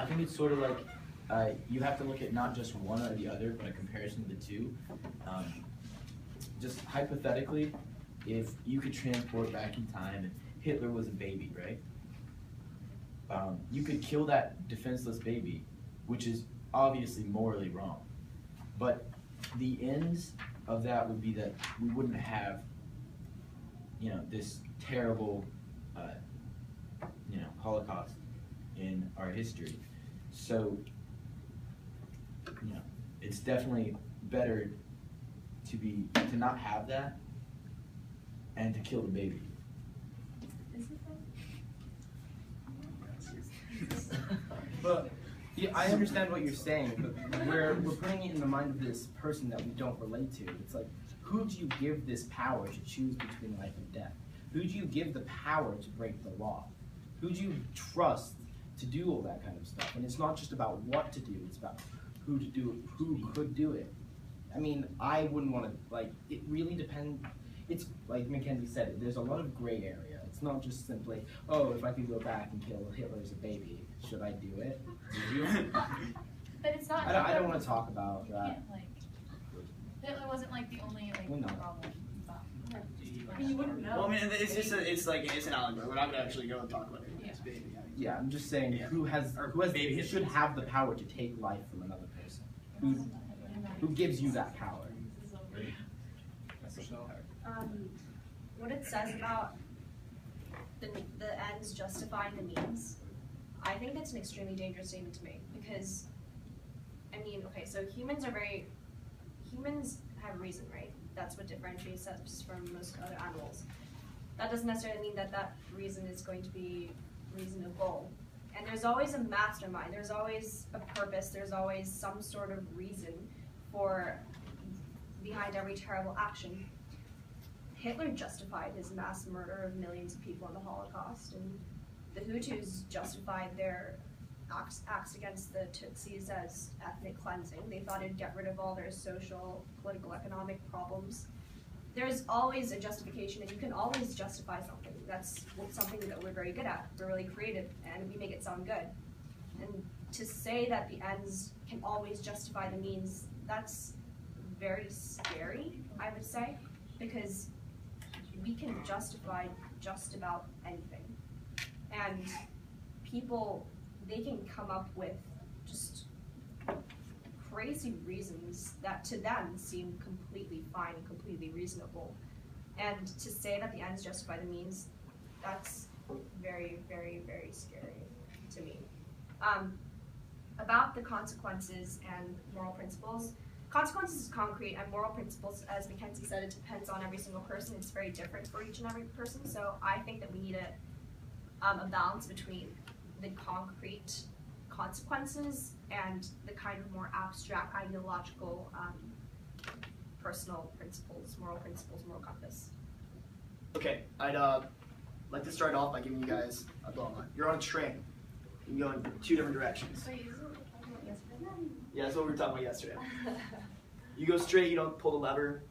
think it's sort of like you have to look at not just one or the other, but a comparison of the two. Just hypothetically, if you could transport back in time and Hitler was a baby, right? You could kill that defenseless baby, which is obviously morally wrong. But the ends of that would be that we wouldn't have, this terrible, Holocaust in our history. So, it's definitely better to not have that and to kill the baby. But yeah, I understand what you're saying, but we're putting it in the mind of this person that we don't relate to. It's like, who do you give this power to choose between life and death? Who do you give the power to break the law? Who do you trust to do all that kind of stuff? And it's not just about what to do, it's about who to do it, who could do it. I mean, I wouldn't want to, it really depends. It's like Mackenzie said, there's a lot of gray area. It's not just simply, oh, if I could go back and kill Hitler as a baby, should I do it? Would you? But it's not. I don't want to talk about that. Hitler wasn't the only problem. You wouldn't know. Well, I mean, it's an allegory. We're not gonna actually go and talk about it. Yeah. Baby. Yeah, I'm just saying who should have the power to take life from another person? Who gives you that power? What it says about the ends justifying the means, I think that's an extremely dangerous statement to make because, so humans have reason, right? That's what differentiates us from most other animals. That doesn't necessarily mean that reason is going to be reasonable. And there's always a mastermind, there's always a purpose, there's always some sort of reason behind every terrible action. Hitler justified his mass murder of millions of people in the Holocaust, and the Hutus justified their acts against the Tutsis as ethnic cleansing. They thought it'd get rid of all their social, political, economic problems. There's always a justification, and you can always justify something. That's something that we're very good at. We're really creative, and we make it sound good. And to say that the ends can always justify the means, that's very scary, I would say, because we can justify just about anything. And people, they can come up with just crazy reasons that to them seem completely fine and completely reasonable. And to say that the ends justify the means, that's very, very, very scary to me. About the consequences and moral principles, consequences is concrete, and moral principles, as Mackenzie said, it depends on every single person. It's very different for each and every person. So I think that we need a balance between the concrete consequences and the kind of more abstract, ideological, personal principles, moral compass. Okay, I'd like to start off by giving you guys a blow on. You're on a train. You can go in 2 different directions. So you were talking about yesterday? Yeah, that's what we were talking about yesterday. You go straight, you don't pull the lever,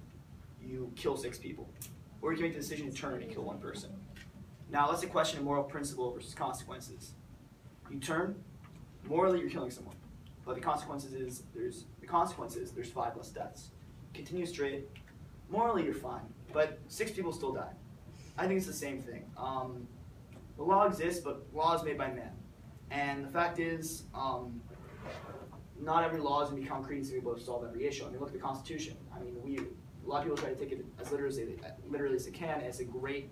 you kill 6 people. Or you can make the decision to turn and kill 1 person. Now, let's say question of moral principle versus consequences. You turn, morally you're killing someone. But the consequences is, there's 5 less deaths. Continue straight, morally you're fine, but 6 people still die. I think it's the same thing. The law exists, but law is made by man. And the fact is, not every law is going to be concrete and to be able to solve every issue. I mean, look at the Constitution. I mean, a lot of people try to take it as literally as they can. It's a great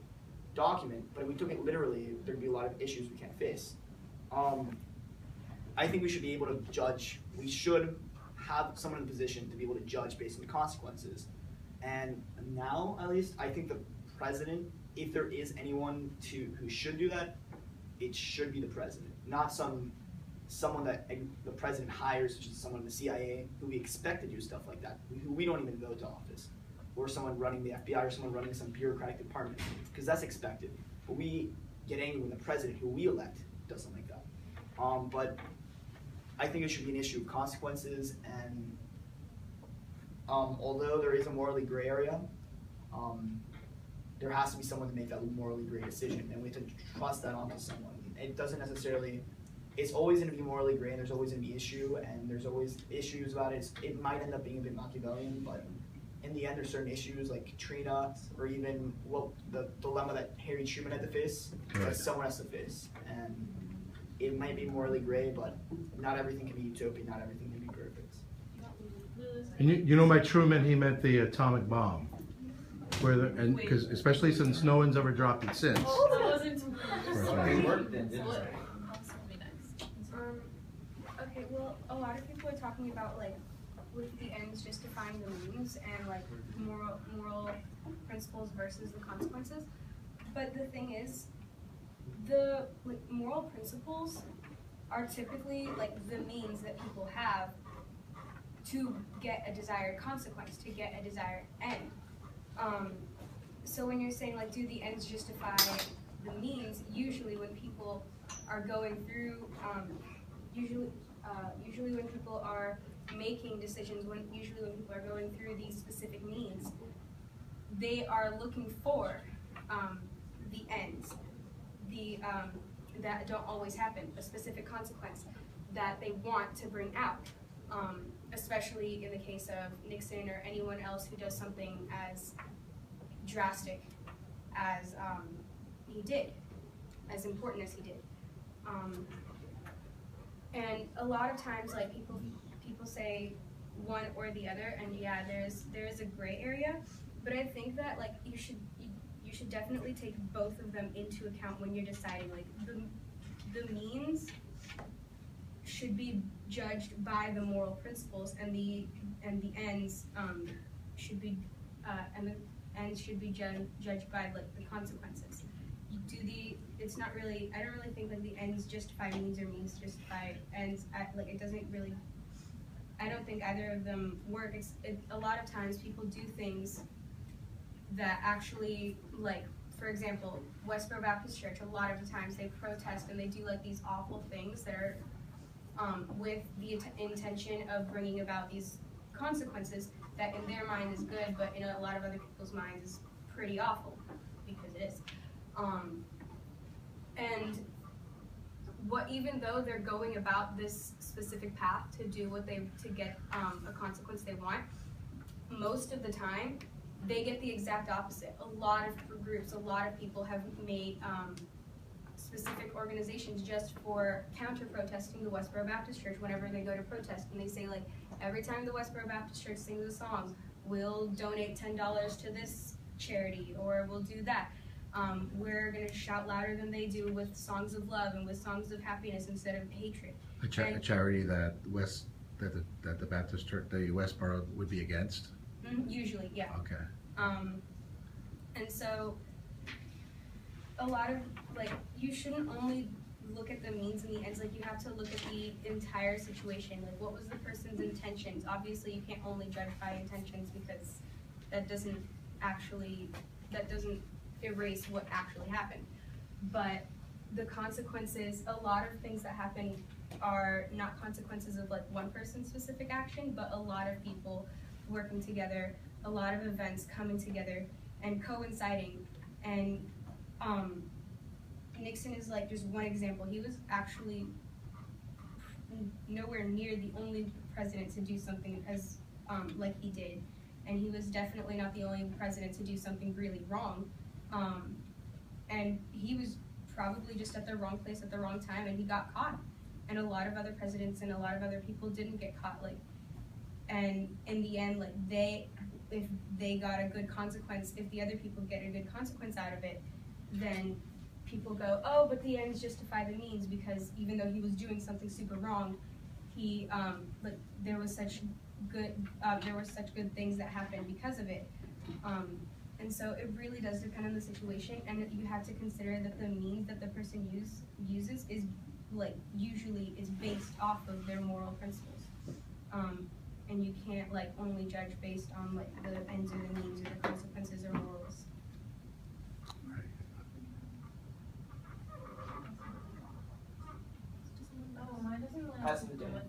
document, but if we took it literally, there'd be a lot of issues we can't face. I think we should be able to judge. We should have someone in a position to be able to judge based on the consequences. And now, at least, I think the president, if there is anyone who should do that, it should be the president, not someone that the president hires, such as someone in the CIA, who we expect to do stuff like that, who we don't even vote to office, or someone running the FBI, or someone running some bureaucratic department, because that's expected. But we get angry when the president, who we elect, does something like that. But I think it should be an issue of consequences, and although there is a morally gray area, there has to be someone to make that morally gray decision, and we have to trust that onto someone. It doesn't necessarily it's always going to be morally gray, and there's always going to be issue, and there's always issues about it. It might end up being a bit Machiavellian, but in the end, there's certain issues like Katrina, or even what the dilemma that Harry Truman had to face, that someone has to face. And it might be morally gray, but not everything can be utopia, not everything can be perfect. And you know by Truman, he meant the atomic bomb. And because especially since no one's ever dropped it since. That wasn't It worked then, didn't it? Okay, well, a lot of people are talking about like with the ends justifying the means and like moral principles versus the consequences. But the thing is, the moral principles are typically like the means that people have to get a desired consequence, to get a desired end. So when you're saying like, do the ends justify the means? Usually when people are going through, usually when people are making decisions, usually when people are going through these specific means, they are looking for the ends, that don't always happen, a specific consequence that they want to bring out. Especially in the case of Nixon or anyone else who does something as drastic as he did, as important as he did. And a lot of times, like people say one or the other, and yeah, there is a gray area, but I think that like you should definitely take both of them into account when you're deciding. Like the means should be judged by the moral principles, and the ends should be judged by like the consequences. It's not really. I don't really think like the ends justify means or means justify ends. Like it doesn't really. I don't think either of them work. A lot of times people do things that actually, like for example, Westboro Baptist Church. A lot of the times they protest and they do like these awful things that are with the intention of bringing about these consequences that in their mind is good, but in a lot of other people's minds is pretty awful, because it is. And even though they're going about this specific path to do to get a consequence they want, most of the time they get the exact opposite. A lot of groups, a lot of people have made specific organizations just for counter-protesting the Westboro Baptist Church whenever they go to protest, and they say like, every time the Westboro Baptist Church sings a song, we'll donate $10 to this charity, or we'll do that. We're going to shout louder than they do with songs of love and with songs of happiness instead of hatred. A charity that the Baptist Church, the Westboro would be against? Usually, yeah. Okay. And so a lot of, like, you shouldn't only look at the means and the ends, like you have to look at the entire situation. Like, what was the person's intentions? Obviously, you can't only judge by intentions, because that doesn't erase what actually happened. But the consequences, a lot of things that happen are not consequences of like one person's specific action, but a lot of people working together, a lot of events coming together and coinciding. And Nixon is like just one example. He was actually nowhere near the only president to do something as like he did, and he was definitely not the only president to do something really wrong. And he was probably just at the wrong place at the wrong time, and he got caught. And a lot of other presidents and a lot of other people didn't get caught. Like, and in the end, like if they got a good consequence, if the other people get a good consequence out of it, then people go, oh, but the ends justify the means, because even though he was doing something super wrong, he like there were such good things that happened because of it. And so it really does depend on the situation, and you have to consider that the means that the person uses is like usually is based off of their moral principles. And you can't like only judge based on like the ends or the means or the consequences or morals. Pass it to Dan.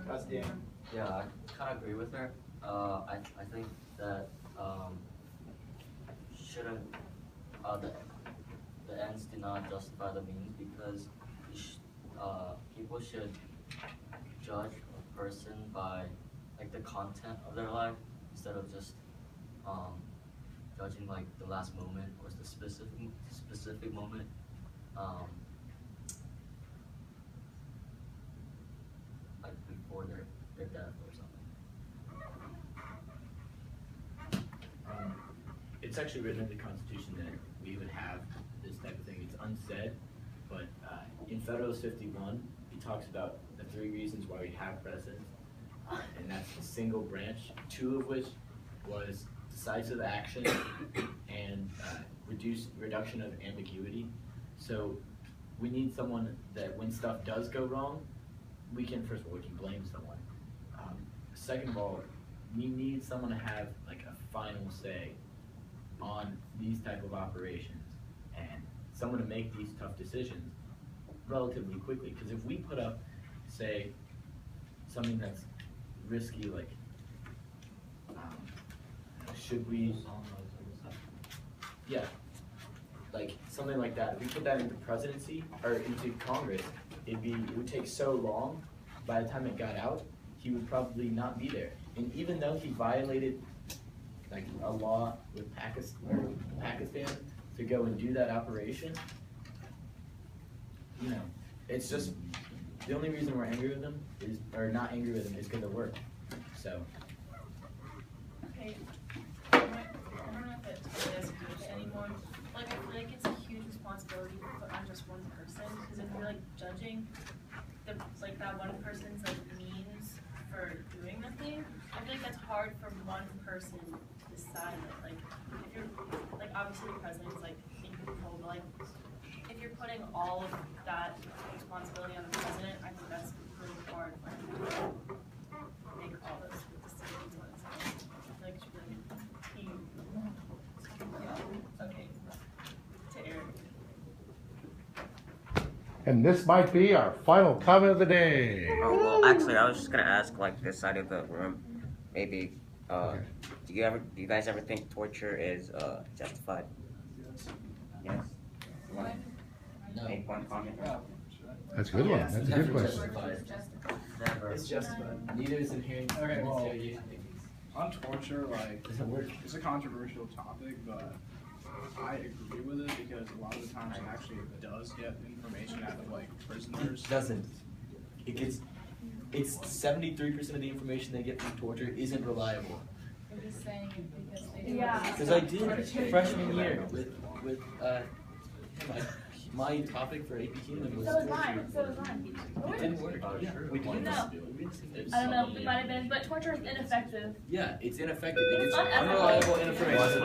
Pass it to Dan. Yeah, I kind of agree with her. I think that shouldn't the ends do not justify the means, because people should judge a person by like the content of their life instead of just judging like the last moment or the specific moment. Like before their death or something. It's actually written in the Constitution that we would have this type of thing. It's unsaid, but in Federalist 51, he talks about the 3 reasons why we have presidents, and that's the single branch, 2 of which was decisive action and reduction of ambiguity. So we need someone that when stuff does go wrong, first of all, we can blame someone. Second of all, we need someone to have like a final say on these type of operations and someone to make these tough decisions relatively quickly. Because if we put up, say, something that's risky, like should we, yeah, like something like that. If we put that into presidency or into Congress, it would take so long. By the time it got out, he would probably not be there. And even though he violated like a law with Pakistan to go and do that operation, you know, it's just the only reason we're angry with him is, or not angry with him, is because of work. So. Okay. I don't know if it's good anymore. Like I feel like it's a huge responsibility to put on just one person, because if you're like judging that one person's like means for doing the thing, I feel like that's hard for one person to decide. Like if you're like obviously the president's like in control, but like if you're putting all of that responsibility on the president, I think that's really hard for him to make all those decisions on his own. I feel like it's really okay. To Eric. And this might be our final comment of the day. Oh, well, actually, I was just gonna ask, like, this side of the room, maybe, Okay. do you guys ever think torture is justified? Yes. No. Make one comment. That's a good one. That's a good question. Never. It's justified. Neither is inherent. Okay, well, material. on torture, like, Doesn't work. it's a controversial topic, but I agree with it because a lot of the times it actually does get information out of like prisoners. It doesn't. It's 73% of the information they get from torture isn't reliable. I'm just saying it because they do. Yeah. Because I did freshman year with my topic for AP Human was So was torture. mine. So was mine. It didn't work. Yeah, we did. No. I don't know. It might have been, but torture is ineffective. Yeah, it's ineffective. It's It's unethical. unreliable information.